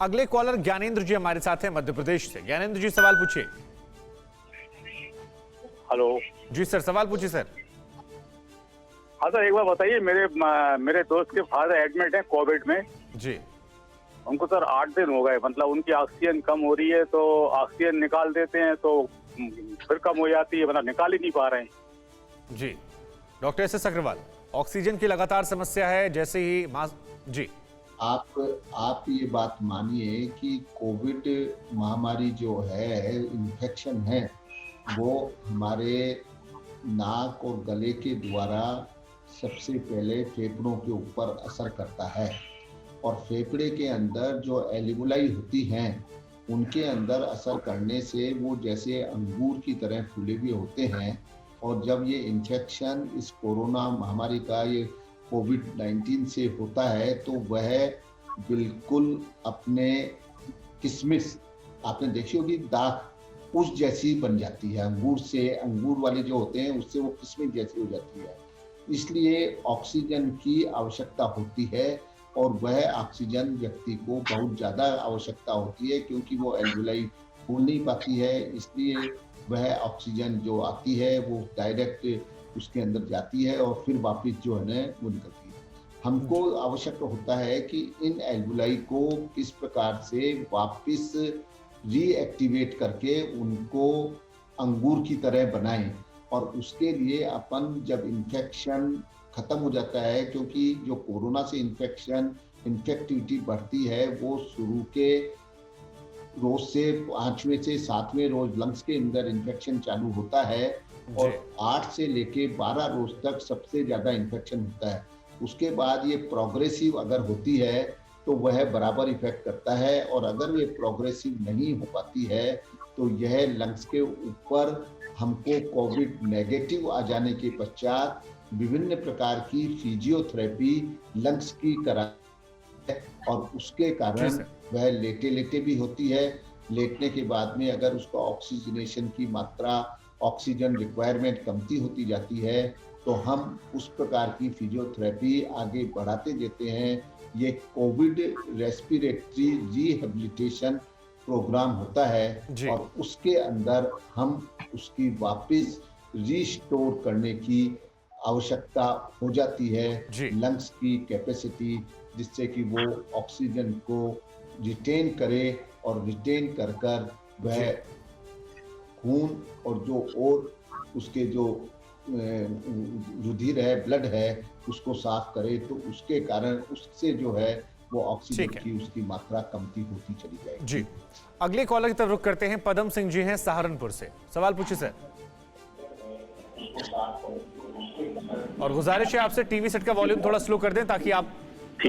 अगले कॉलर ज्ञानेंद्र जी हमारे साथ हैं मध्य प्रदेश से। ज्ञानेंद्र जी सवाल पूछिए। हेलो जी सर, सवाल पूछिए सर। हाँ सर, एक बार बताइए, मेरे दोस्त के फादर एडमिट हैं कोविड में। जी उनको सर 8 दिन हो गए, मतलब उनकी ऑक्सीजन कम हो रही है, तो ऑक्सीजन निकाल देते हैं तो फिर कम हो जाती है, मतलब निकाल ही नहीं पा रहे हैं। जी डॉक्टर एस अग्रवाल, ऑक्सीजन की लगातार समस्या है जैसे ही जी आप ये बात मानिए कि कोविड महामारी जो है, इन्फेक्शन है, वो हमारे नाक और गले के द्वारा सबसे पहले फेफड़ों के ऊपर असर करता है और फेफड़े के अंदर जो एल्वियोलाई होती हैं उनके अंदर असर करने से वो जैसे अंगूर की तरह फूले हुए होते हैं। और जब ये इन्फेक्शन इस कोरोना महामारी का, ये कोविड-19 से होता है, तो वह बिल्कुल अपने किशमिश, आपने देखी होगी दाग, उस जैसी बन जाती है। अंगूर वाले जो होते हैं उससे वो किशमिश जैसी हो जाती है। इसलिए ऑक्सीजन की आवश्यकता होती है और वह ऑक्सीजन व्यक्ति को बहुत ज़्यादा आवश्यकता होती है क्योंकि वो एल्वियोलाई फूल नहीं पाती है। इसलिए वह ऑक्सीजन जो आती है वो डायरेक्ट उसके अंदर जाती है और फिर वापस जो है ना वो निकलती है। हमको आवश्यक होता है कि इन एल्वियोलाई को किस प्रकार से वापस रीएक्टिवेट करके उनको अंगूर की तरह बनाएं। और उसके लिए अपन जब इन्फेक्शन खत्म हो जाता है, क्योंकि जो कोरोना से इन्फेक्टिविटी बढ़ती है वो शुरू के रोज से 5वें से 7वें रोज लंग्स के अंदर इन्फेक्शन चालू होता है और 8 से लेके 12 रोज तक सबसे ज्यादा इन्फेक्शन होता है। उसके बाद ये प्रोग्रेसिव अगर होती है तो वह बराबर इफेक्ट करता है, और अगर ये प्रोग्रेसिव नहीं हो पाती है तो यह लंग्स के ऊपर हमको कोविड नेगेटिव आ जाने के पश्चात विभिन्न प्रकार की फिजियोथेरेपी लंग्स की करा और उसके कारण वह लेटे भी होती है। लेटने के बाद में अगर उसका ऑक्सीजनेशन की मात्रा, ऑक्सीजन रिक्वायरमेंट कमती होती जाती है तो हम उस प्रकार की फिजियोथेरेपी आगे बढ़ाते देते हैं। ये कोविड रेस्पिरेटरी रिहेबिलिटेशन प्रोग्राम होता है और उसके अंदर हम उसकी वापस रिस्टोर करने की आवश्यकता हो जाती है लंग्स की कैपेसिटी, जिससे कि वो ऑक्सीजन को रिटेन करे और रिटेन कर वह खून और जो और उसके जो रुधिर है, ब्लड है, उसको साफ करे, तो उसके कारण उससे जो है वो ऑक्सीजन की उसकी मात्रा कमती होती चली जाएगी। जी अगले कॉलर की तरफ रुख करते हैं। पदम सिंह जी हैं सहारनपुर से, सवाल पूछिए सर। और गुजारिश है आपसे टीवी सेट का वॉल्यूम थोड़ा स्लो कर दें ताकि आप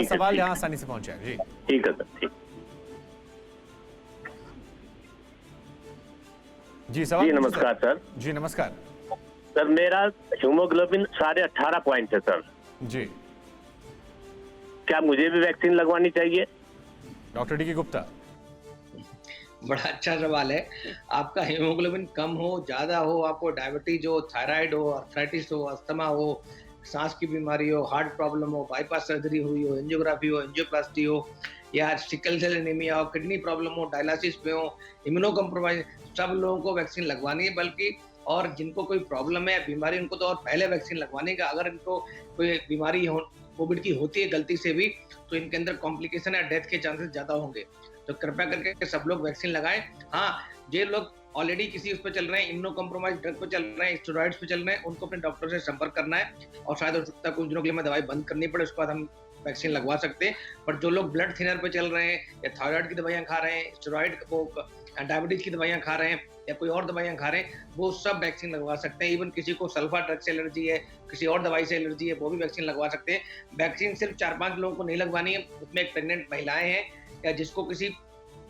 सवाल यहाँ आसानी से पहुंच जाए। जी ठीक है सर, ठीक। जी सवाल। जी नमस्कार सर। जी नमस्कार सर, मेरा हीमोग्लोबिन 18.5 पॉइंट है सर। जी क्या मुझे भी वैक्सीन लगवानी चाहिए? डॉक्टर डी के गुप्ता। बड़ा अच्छा सवाल है। आपका हीमोग्लोबिन कम हो, ज्यादा हो, आपको डायबिटीज हो, थायराइड हो, आर्थराइटिस हो, अस्थमा हो, सांस की बीमारी हो, हार्ट प्रॉब्लम हो, बाईपास सर्जरी हुई हो, एंजियोग्राफी हो, एंजियोप्लास्टी हो, या सिकल सेल एनीमिया हो, किडनी प्रॉब्लम हो, डायलिसिस पे हो, इम्यूनो कॉम्प्रोमाइज, सब लोगों को वैक्सीन लगवानी है। बल्कि और जिनको कोई प्रॉब्लम है, बीमारी, उनको तो और पहले वैक्सीन लगवाने का। अगर इनको कोई बीमारी कोविड की होती है गलती से भी, तो इनके अंदर कॉम्प्लिकेशन या डेथ के चांसेस ज्यादा होंगे। तो कृपया करके सब लोग वैक्सीन लगाएं। हाँ, जो लोग ऑलरेडी किसी उस पर चल रहे हैं, इम्यूनो कॉम्प्रोमाइज ड्रग पे चल रहे हैं, स्टेरॉइड्स पे चल रहे हैं, उनको अपने डॉक्टर से संपर्क करना है और शायद हो सकता है कुछ दिनों के लिए दवाई बंद करनी पड़े, उसके बाद हम वैक्सीन लगवा सकते हैं। पर जो लोग ब्लड थिनर पे चल रहे हैं या थायराइड की दवाइयाँ खा रहे हैं, स्टेरॉइड वो डायबिटीज की दवाइयाँ खा रहे हैं या कोई और दवाइयाँ खा रहे हैं, वो सब वैक्सीन लगवा सकते हैं। इवन किसी को सल्फा ड्रग से एलर्जी है, किसी और दवाई से एलर्जी है, वो भी वैक्सीन लगवा सकते हैं। वैक्सीन सिर्फ 4-5 लोगों को नहीं लगवानी है। उसमें एक प्रेग्नेंट महिलाएं हैं या जिसको किसी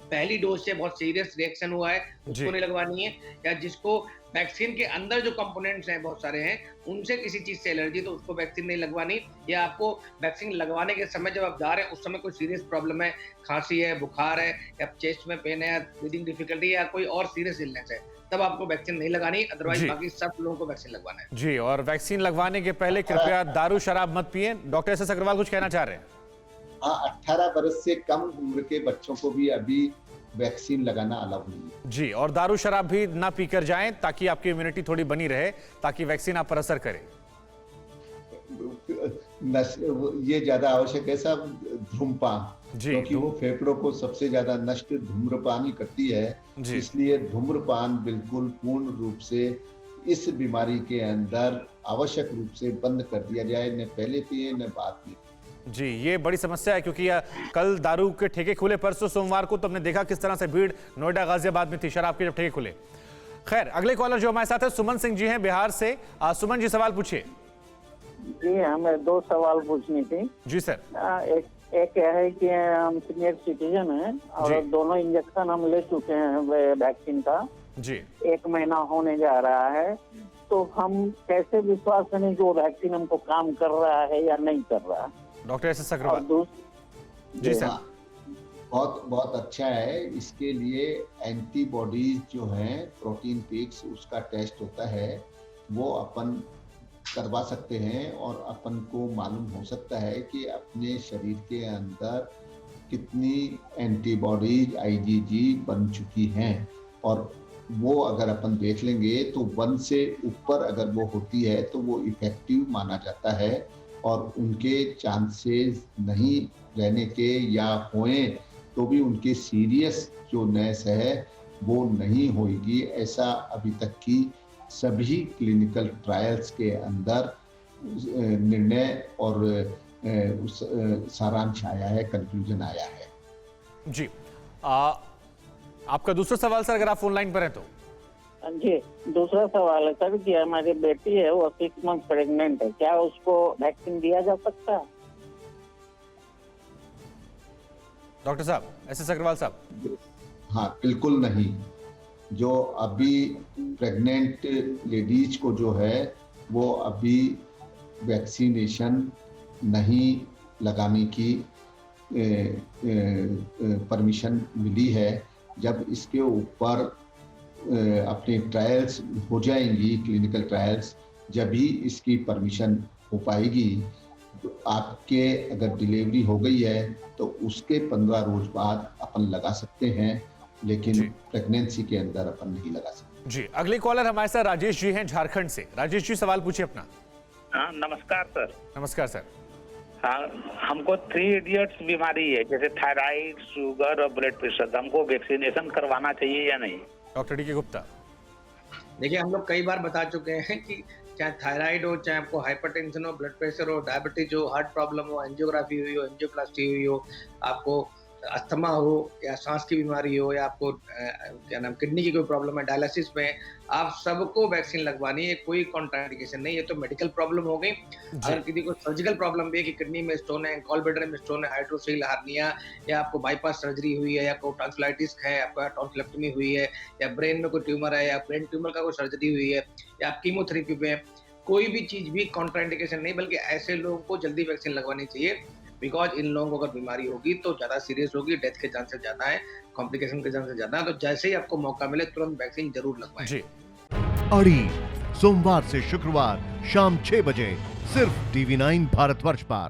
पहली डोज से बहुत सीरियस रिएक्शन हुआ है, उसको नहीं लगवानी है, या जिसको वैक्सीन के अंदर जो कंपोनेंट्स हैं बहुत सारे हैं उनसे किसी चीज से एलर्जी, तो उसको वैक्सीन नहीं लगवानी। या आपको वैक्सीन लगवाने के समय जब आप जा रहे हैं उस समय कोई सीरियस प्रॉब्लम है, खांसी है, बुखार है, या चेस्ट में पेन है, ब्रीदिंग डिफिकल्टी है, या कोई और सीरियस इलनेस है, तब आपको वैक्सीन नहीं लगानी। अदरवाइज बाकी सब लोगों को वैक्सीन लगवाना है। जी, और वैक्सीन लगवाने के पहले कृपया दारू शराब मत पिए। डॉक्टर एस अग्रवाल कुछ कहना चाह रहे हैं? हाँ, 18 वर्ष से कम उम्र के बच्चों को भी अभी वैक्सीन लगाना अलाउ नहीं है। जी, और दारू शराब भी ना पीकर जाएं ताकि आपकी इम्यूनिटी थोड़ी बनी रहे, ताकि वैक्सीन आप पर असर करे। ये ज्यादा आवश्यक है साहब, धूम्रपान, जी, क्योंकि वो फेफड़ों को सबसे ज्यादा नष्ट धूम्रपान ही करती है। जी। इसलिए धूम्रपान बिल्कुल पूर्ण रूप से इस बीमारी के अंदर आवश्यक रूप से बंद कर दिया जाए, न पहले पिए न बाद में। जी, ये बड़ी समस्या है क्योंकि कल दारू के ठेके खुले, परसों सोमवार को तो हमने देखा किस तरह से भीड़ नोएडा गाजियाबाद में थी शराब के जब ठेके खुले। खैर, अगले कॉलर जो हमारे साथ है सुमन सिंह जी हैं बिहार से। सुमन जी, सवाल पूछिए। जी, हमें 2 सवाल पूछनी थी। जी सर। एक है कि हम सीनियर सिटीजन हैं और दोनों इंजेक्शन हम ले चुके हैं वैक्सीन का। जी। 1 महीना होने जा रहा है, तो हम कैसे विश्वास करें कि वो वैक्सीन हमको काम कर रहा है या नहीं कर रहा है? Doctor S Agrawal. जी सर। बहुत बहुत अच्छा है। इसके लिए एंटीबॉडीज जो हैं, प्रोटीन पिक्स, उसका टेस्ट होता है, वो अपन करवा सकते हैं और अपन को मालूम हो सकता है कि अपने शरीर के अंदर कितनी एंटीबॉडीज आईजीजी बन चुकी हैं, और वो अगर अपन देख लेंगे तो 1 से ऊपर अगर वो होती है तो वो इफेक्टिव माना जाता है, और उनके चांसेस नहीं रहने के या होए तो भी उनके सीरियस जो नेस है वो नहीं होगी। ऐसा अभी तक की सभी क्लिनिकल ट्रायल्स के अंदर निर्णय और सारांश आया है, कंक्लूजन आया है। जी, आपका दूसरा सवाल सर, अगर आप फोन लाइन पर हैं तो। जी, दूसरा सवाल है सर कि हमारी बेटी है, वो 6 मंथ प्रेग्नेंट है, क्या उसको वैक्सीन दिया जा सकता है? डॉक्टर साहब, एस अग्रवाल साहब। हाँ, बिल्कुल नहीं। जो अभी प्रेग्नेंट लेडीज को जो है वो अभी वैक्सीनेशन नहीं लगाने की परमिशन मिली है। जब इसके ऊपर अपने ट्रायल्स हो जाएंगी, क्लिनिकल ट्रायल्स, जब भी इसकी परमिशन हो पाएगी। आपके अगर डिलीवरी हो गई है तो उसके 15 रोज बाद अपन लगा सकते हैं, लेकिन प्रेगनेंसी के अंदर अपन नहीं लगा सकते। जी, अगले कॉलर हमारे साथ राजेश जी हैं झारखंड से। राजेश जी, सवाल पूछिए अपना। हाँ, नमस्कार सर। नमस्कार सर। हाँ, हमको 3 इडियट्स बीमारी है, जैसे थायराइड, शुगर और ब्लड प्रेशर। हमको वैक्सीनेशन करवाना चाहिए या नहीं? डॉक्टर डी के गुप्ता। देखिए, हम लोग कई बार बता चुके हैं कि चाहे थायराइड हो, चाहे आपको हाइपरटेंशन हो, ब्लड प्रेशर हो, डायबिटीज हो, हार्ट प्रॉब्लम हो, एंजियोग्राफी हुई हो, एंजियोप्लास्टी हुई हो, आपको अस्थमा हो या सांस की बीमारी हो, या आपको क्या नाम किडनी की कोई प्रॉब्लम है, डायलिसिस में, आप सबको वैक्सीन लगवानी है। कोई कॉन्ट्राइंडिकेशन नहीं। ये तो मेडिकल प्रॉब्लम हो गई। अगर किसी को सर्जिकल प्रॉब्लम भी है कि किडनी में स्टोन है, गॉल ब्लैडर में स्टोन है, हाइड्रोसील हार्निया, या आपको बाईपास सर्जरी हुई है, या आपको टॉन्सिलाइटिस है, आपका टॉन्सिलेक्टमी हुई है, या ब्रेन में कोई ट्यूमर है, या ब्रेन ट्यूमर का कोई सर्जरी हुई है, या आप कीमोथेरेपी में, कोई भी चीज भी कॉन्ट्राइंडिकेशन नहीं, बल्कि ऐसे लोगों को जल्दी वैक्सीन लगवानी चाहिए। बिकॉज इन लोगों को अगर बीमारी होगी तो ज्यादा सीरियस होगी, डेथ के चांसेस ज्यादा है, कॉम्प्लिकेशन के चांसेस ज्यादा है। तो जैसे ही आपको मौका मिले तुरंत वैक्सीन जरूर लगवाएं। जी। अड़ी सोमवार से शुक्रवार शाम 6 बजे सिर्फ TV9 भारतवर्ष पर।